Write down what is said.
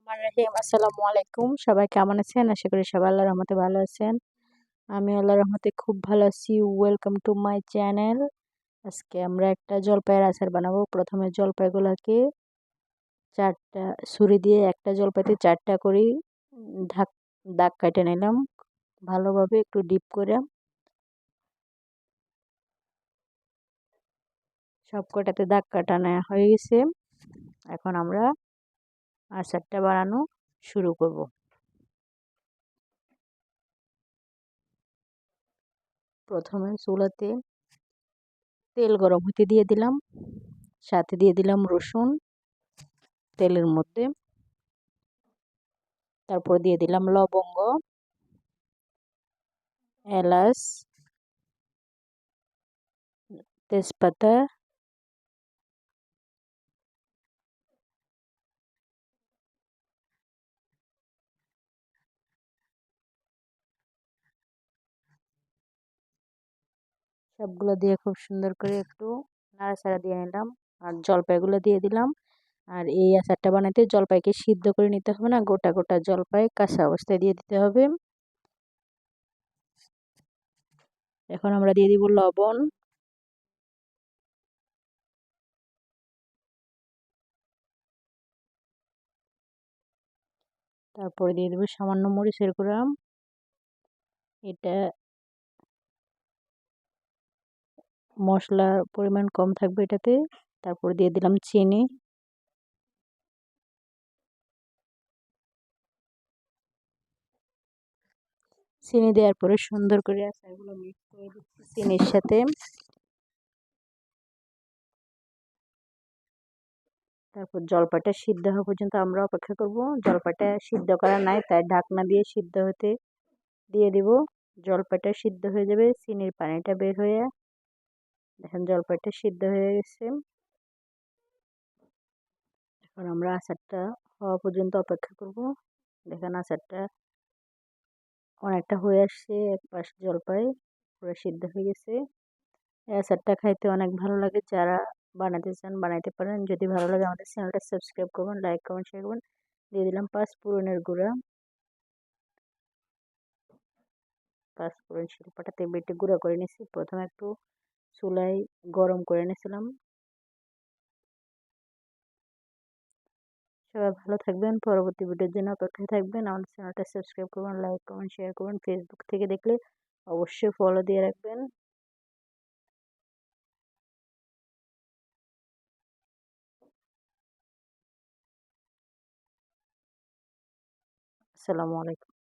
আসসালামু আলাইকুম। সবাই কেমন আছেন? আশা করি সবাই আল্লাহর রহমতে ভালো আছেন। আমি আল্লাহর রহমতে খুব ভালো আছি। Welcome to my channel. আজকে আমরা একটা জলপাইয়ের আচার বানাবো। প্রথমে জলপাইগুলোকে ৪ টা ছুরি দিয়ে একটা জলপাইতে ৪ টা করে ঢাক দাগ কেটে নিলাম। ভালোভাবে একটু ডিপ করে সবকটাতে দাগ কাটানো হয়ে গেছে। এখন আমরা আচারটা বানানো শুরু করব। প্রথমে চুলাতে তেল গরম হতে দিয়ে দিলাম, সাথে দিয়ে দিলাম রসুন তেলের মধ্যে, তারপর দিয়ে দিলাম লবঙ্গ, এলাচ, তেজপাতা, সবগুলো দিয়ে খুব সুন্দর করে একটু নাড়াচাড়া দিয়ে নিলাম। আর জলপাইগুলো দিয়ে দিলাম। আর এই আচারটা বানাতে জলপাইকে সিদ্ধ করে নিতে হবে না, গোটা গোটা জলপাই কাঁচা অবস্থায় দিয়ে দিতে হবে। এখন আমরা দিয়ে দিব লবণ, তারপরে দিয়ে দেবো সামান্য মরিচের গুঁড়া। এটা মশলার পরিমাণ কম থাকবে এটাতে। তারপর দিয়ে দিলাম চিনি, চিনি দেওয়ার পরে সুন্দর করে আচারগুলো মিক্স করে দিচ্ছি চিনির সাথে। তারপর জলপাইটা সিদ্ধ হওয়া পর্যন্ত আমরা অপেক্ষা করব। জলপাইটা সিদ্ধ করা নাই, তাই ঢাকনা দিয়ে সিদ্ধ হতে দিয়ে দিব। জলপাইটা সিদ্ধ হয়ে যাবে, চিনির পানিটা বের হয়ে, দেখেন জলপাইটা সিদ্ধ হয়ে গেছে। এখন আমরা আচারটা হওয়া পর্যন্ত অপেক্ষা করব। দেখেন আচারটা অনেকটা হয়ে আসছে, এক পাশ জলপাই পুরো সিদ্ধ হয়ে গেছে। এই আচারটা খাইতে অনেক ভালো লাগে। যারা বানাতে চান বানাইতে পারেন। যদি ভালো লাগে আমাদের চ্যানেলটা সাবস্ক্রাইব করবেন, লাইক কমেন্ট শেয়ার করবেন। দিয়ে দিলাম ৫ ফোড়নের গুঁড়া। ৫ ফোড়ন শিলপাটাতে বেটে গুঁড়া করে নিয়েছি। প্রথমে একটু চুলায় গরম করে নিয়েছিলাম। সবাই ভালো থাকবেন, পরবর্তী ভিডিওর জন্য অপেক্ষায় থাকবেন। আমাদের চ্যানেলটা সাবস্ক্রাইব করবেন, লাইক কমেন্ট শেয়ার করবেন। ফেসবুক থেকে দেখলে অবশ্যই ফলো দিয়ে রাখবেন। আসসালামু আলাইকুম।